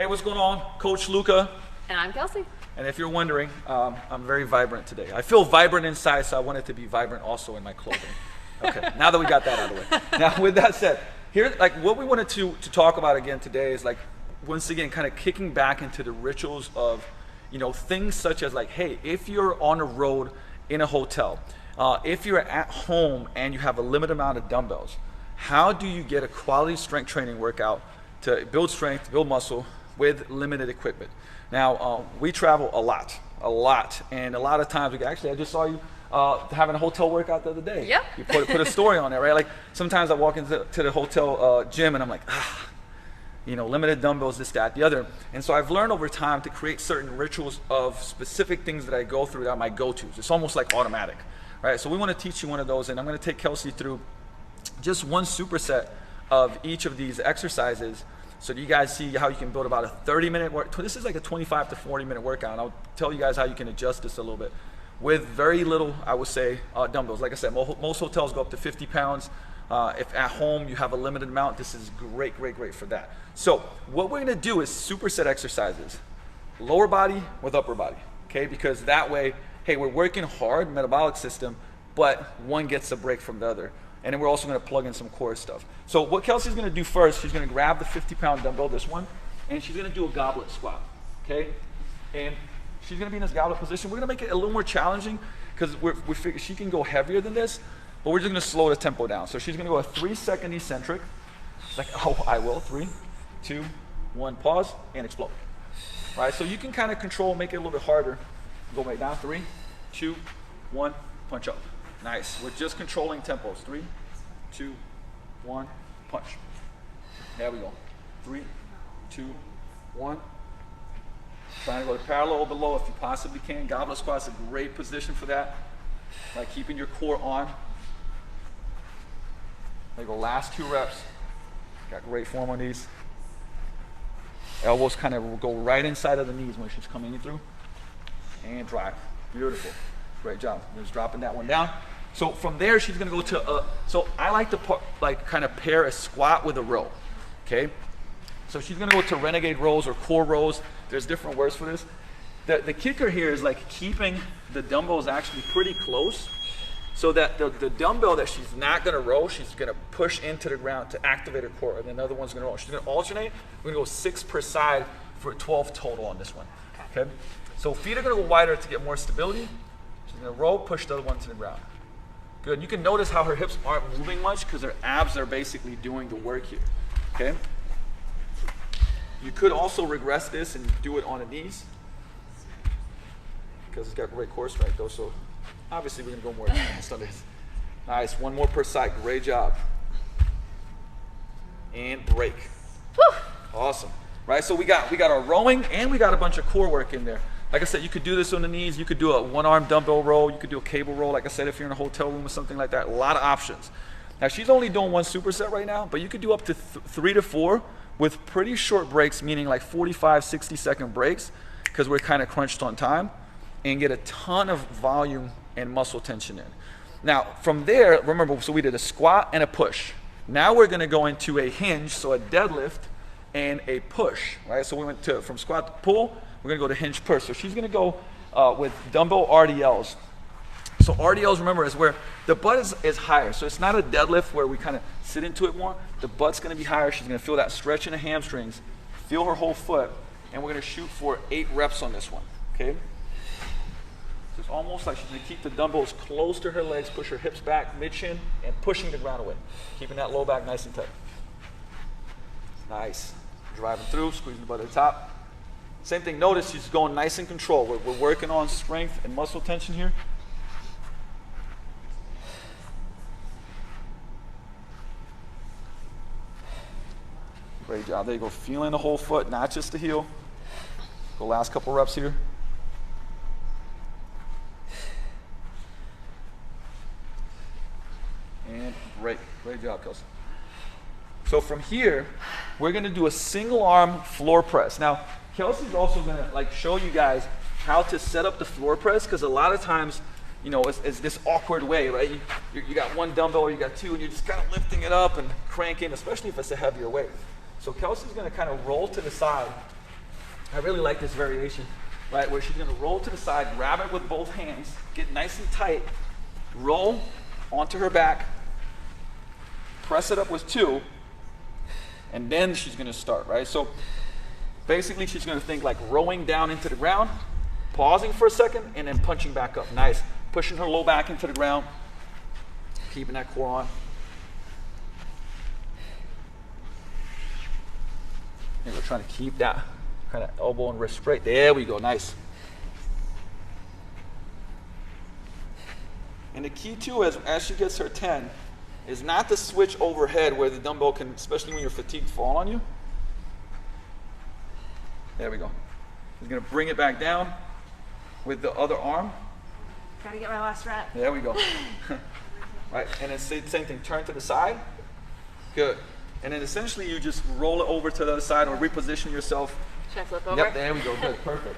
Hey, what's going on? Coach Luca. And I'm Kelsey. And if you're wondering, I'm very vibrant today. I feel vibrant inside, so I want it to be vibrant also in my clothing. Okay, now that we got that out of the way. Now, with that said, here, like, what we wanted to talk about again today is, like, once again, kind of kicking back into the rituals of, you know, things such as, like, hey, if you're on the road in a hotel, if you're at home and you have a limited amount of dumbbells, how do you get a quality strength training workout to build strength, build muscle with limited equipment? Now, we travel a lot, and a lot of times, actually, I just saw you having a hotel workout the other day. Yep. You put a story on there, right? Like, sometimes I walk into the hotel gym and I'm like, you know, limited dumbbells, this, that, the other. And so I've learned over time to create certain rituals of specific things that I go through that are my go-tos. It's almost like automatic, right? So we want to teach you one of those, and I'm going to take Kelsey through just one superset of each of these exercises so that you guys see how you can build about a 30-minute work. This is like a 25 to 40-minute workout, and I'll tell you guys how you can adjust this a little bit with very little, I would say, dumbbells. Like I said, most hotels go up to 50 pounds. If at home you have a limited amount, this is great for that. So what we're gonna do is superset exercises, lower body with upper body, okay? Because that way, hey, we're working hard, metabolic system, but one gets a break from the other. And then we're also gonna plug in some core stuff. So what Kelsey's gonna do first, she's gonna grab the 50-pound dumbbell, this one, and she's gonna do a goblet squat, okay? And she's gonna be in this goblet position. We're gonna make it a little more challenging because we figure she can go heavier than this, but we're just gonna slow the tempo down. So she's gonna go a 3-second eccentric. Like, oh, I will. 3, 2, 1, pause, and explode. All right, so you can kind of control, make it a little bit harder. Go right down, 3, 2, 1, punch up. Nice, we're just controlling tempos. 3, 2, 1, punch. There we go. 3, 2, 1. Trying to go to parallel or below if you possibly can. Goblet squat's a great position for that. Like keeping your core on. There you go, last 2 reps. Got great form on these. Elbows kind of go right inside of the knees when she's coming through. And drive. Beautiful. Great job. Just dropping that one down. So from there, she's gonna go to so I like to kind of pair a squat with a row. Okay? So she's gonna go to renegade rows or core rows. There's different words for this. The kicker here is like keeping the dumbbells actually pretty close so that the dumbbell that she's not gonna row, she's gonna push into the ground to activate her core, and then the other one's gonna row. She's gonna alternate. We're gonna go 6 per side for 12 total on this one. Okay? So feet are gonna go wider to get more stability. She's gonna row, push the other one to the ground. Good. You can notice how her hips aren't moving much because her abs are basically doing the work here. Okay? You could also regress this and do it on the knees because it's got great core strength though, so obviously we're gonna go more on Sundays. Nice, 1 more per side, great job. And break. Whew. Awesome. Right, so we got our rowing and we got a bunch of core work in there. Like I said, you could do this on the knees, you could do a 1-arm dumbbell row, you could do a cable row, like I said, if you're in a hotel room or something like that, a lot of options. Now she's only doing 1 superset right now, but you could do up to 3 to 4 with pretty short breaks, meaning like 45, 60-second breaks, because we're kind of crunched on time, and get a ton of volume and muscle tension in. Now, from there, remember, so we did a squat and a push. Now we're gonna go into a hinge, so a deadlift and a push, right? So we went from squat to pull, we're gonna go to hinge push. So she's gonna go with Dumbbell Rdls. So RDLs, remember, is where the butt is higher. So it's not a deadlift where we kind of sit into it more. The butt's gonna be higher. She's gonna feel that stretch in the hamstrings, feel her whole foot, and we're gonna shoot for 8 reps on this one, okay? So it's almost like she's gonna keep the dumbbells close to her legs, push her hips back, mid-shin, and pushing the ground away. Keeping that low back nice and tight. Nice. Driving through, squeezing the butt at the top. Same thing, notice she's going nice and controlled. We're working on strength and muscle tension here. Great job, there you go. Feeling the whole foot, not just the heel. The last couple reps here. And great job, Kelsey. So from here, we're gonna do a single arm floor press. Now, Kelsey's also gonna like show you guys how to set up the floor press, because a lot of times, you know, it's this awkward way, right? You got 1 dumbbell or you got 2, and you're just kind of lifting it up and cranking, especially if it's a heavier weight. So Kelsey's gonna kind of roll to the side I really like this variation, right, where she's gonna roll to the side, grab it with both hands, get nice and tight, roll onto her back, press it up with 2, and then she's gonna start, right? So basically she's gonna think like rowing down into the ground, pausing for a second, and then punching back up. Nice. Pushing her low back into the ground, keeping that core on. And we're trying to keep that kind of elbow and wrist straight. There we go, nice. And the key too, as she gets her 10, is not to switch overhead where the dumbbell can, especially when you're fatigued, fall on you. There we go. She's gonna bring it back down with the other arm. Gotta get my last rep. There we go. Right, and then same thing, turn to the side. Good. And then essentially you just roll it over to the other side or reposition yourself. Should I flip over? Yep, there we go, good, perfect.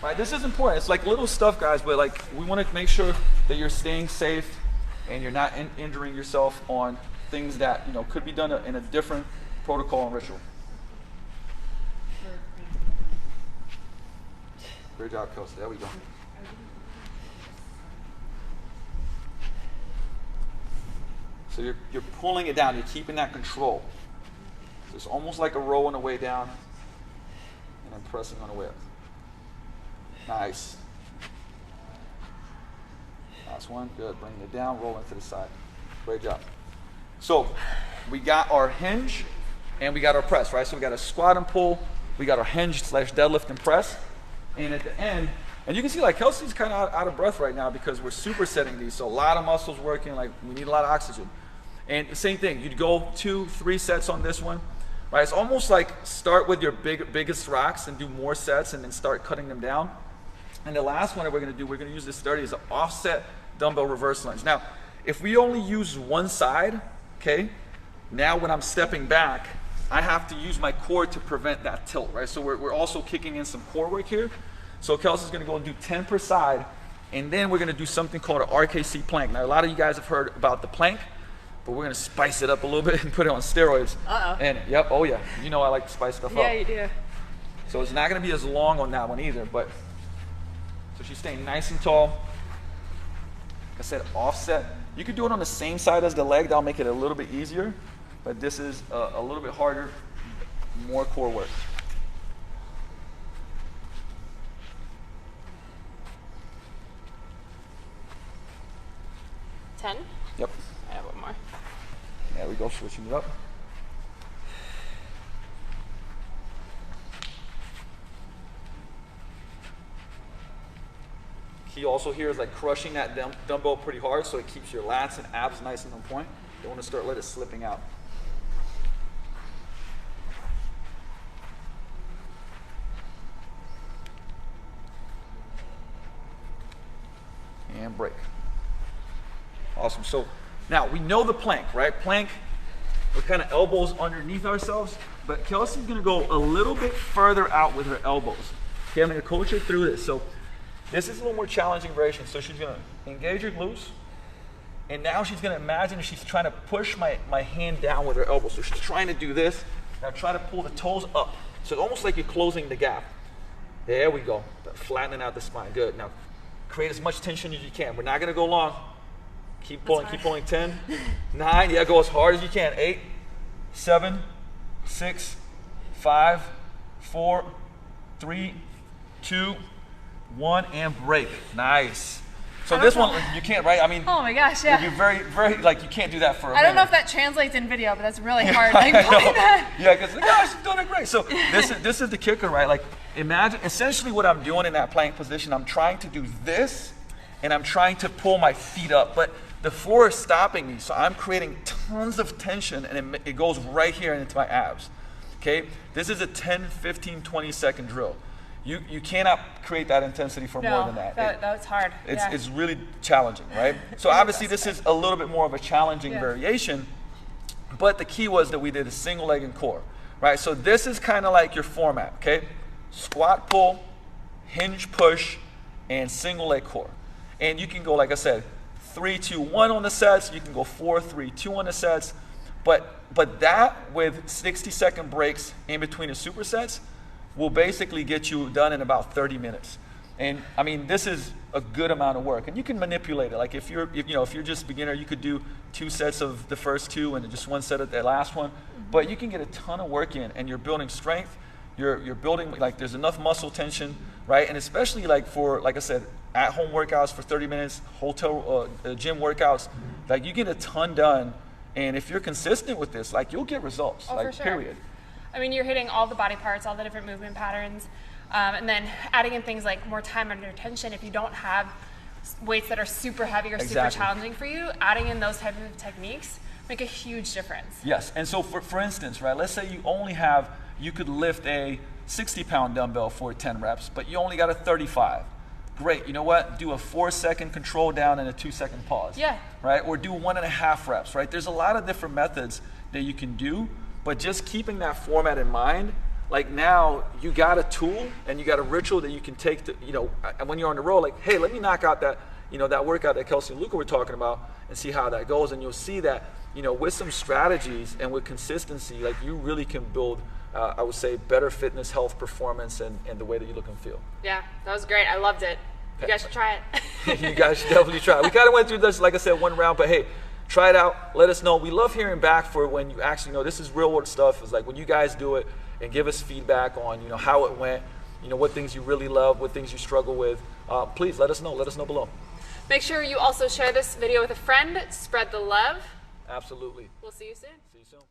Right, this is important. It's like little stuff, guys, but like we want to make sure that you're staying safe and you're not injuring yourself on things that, you know, could be done in a different protocol and ritual. Great job, Kelsey. There we go. So you're pulling it down. You're keeping that control. So it's almost like a row on the way down and then pressing on the way up. Nice. Last one. Good. Bringing it down. Rolling to the side. Great job. So we got our hinge and we got our press, right? So we got a squat and pull. We got our hinge / deadlift and press. And at the end, and you can see like Kelsey's kind of out of breath right now because we're supersetting these. So a lot of muscles working, like we need a lot of oxygen. And the same thing, you'd go 2-3 sets on this one, right? It's almost like start with your biggest rocks and do more sets and then start cutting them down. And the last one that we're gonna use this 30 is an offset dumbbell reverse lunge. Now, if we only use one side, okay, now when I'm stepping back, I have to use my core to prevent that tilt, right? So we're also kicking in some core work here. So Kelsey's gonna go and do 10 per side, and then we're gonna do something called an RKC plank. Now, a lot of you guys have heard about the plank, but we're gonna spice it up a little bit and put it on steroids. Uh-oh. And yep, oh yeah, you know I like to spice stuff up. Yeah, you do. So it's not gonna be as long on that one either, but, so she's staying nice and tall. Like I said, offset. You could do it on the same side as the leg, that'll make it a little bit easier, but this is a little bit harder, more core work. Yep. I have one more. There we go, switching it up. Key also here is like crushing that dumbbell pretty hard so it keeps your lats and abs nice and on point. Don't want to start let it slipping out. And break. Awesome. So now we know the plank, right? Plank, we're kind of elbows underneath ourselves, but Kelsey's going to go a little bit further out with her elbows. Okay, I'm going to coach her through this. So this is a little more challenging variation. So she's going to engage her glutes, and now she's going to imagine she's trying to push my hand down with her elbow. So she's trying to do this. Now try to pull the toes up. So it's almost like you're closing the gap. There we go. Flattening out the spine. Good. Now create as much tension as you can. We're not going to go long. Keep pulling, keep pulling. 10, 9, yeah, go as hard as you can. 8, 7, 6, 5, 4, 3, 2, 1, and break. Nice. So this one, you can't, right? I mean, oh my gosh, yeah. You're very, very, like, you can't do that for a minute. I don't know if that translates in video, but that's really hard. I know. Yeah, because, gosh, you're doing it great. So this is the kicker, right? Like, imagine, essentially what I'm doing in that plank position, I'm trying to do this, and I'm trying to pull my feet up, but the floor is stopping me, so I'm creating tons of tension, and it goes right here into my abs. Okay, this is a 10, 15, 20-second drill. You cannot create that intensity for more than that. That's hard. It's really challenging, right? So obviously this is a little bit more of a challenging variation, but the key was that we did a single leg and core, right? So this is kind of like your format, okay? Squat, pull, hinge, push, and single leg core. And you can go, like I said, 3, 2, 1 on the sets. You can go 4, 3, 2 on the sets. But that with 60-second breaks in between the supersets will basically get you done in about 30 minutes. And I mean, this is a good amount of work, and you can manipulate it. Like if you're just a beginner, you could do 2 sets of the first 2 and just 1 set of the last one. But you can get a ton of work in, and you're building strength. You're building, like, there's enough muscle tension, right? And especially like for, like I said, at-home workouts for 30 minutes, hotel gym workouts, like you get a ton done. And if you're consistent with this, like, you'll get results, like, for sure. period. I mean, you're hitting all the body parts, all the different movement patterns, and then adding in things like more time under tension. If you don't have weights that are super heavy or super challenging for you, adding in those types of techniques make a huge difference. Yes, and so for instance, right, let's say you could lift a 60-pound dumbbell for 10 reps, but you only got a 35. Great, you know what? Do a 4-second control down and a 2-second pause. Yeah. Right? Or do 1.5 reps, right? There's a lot of different methods that you can do, but just keeping that format in mind, like, now you got a tool and you got a ritual that you can take to, when you're on the road, like, hey, let me knock out that, that workout that Kelsey and Luca were talking about and see how that goes. And you'll see that, with some strategies and with consistency, like, you really can build, I would say, better fitness, health, performance, and the way that you look and feel. Yeah, that was great. I loved it. You guys should try it. You guys should definitely try it. We kind of went through this, like I said, 1 round, but hey, try it out. Let us know. We love hearing back for when you actually know this is real world stuff. It's like when you guys do it and give us feedback on, how it went, what things you really love, what things you struggle with. Please let us know. Let us know below. Make sure you also share this video with a friend. Spread the love. Absolutely. We'll see you soon. See you soon.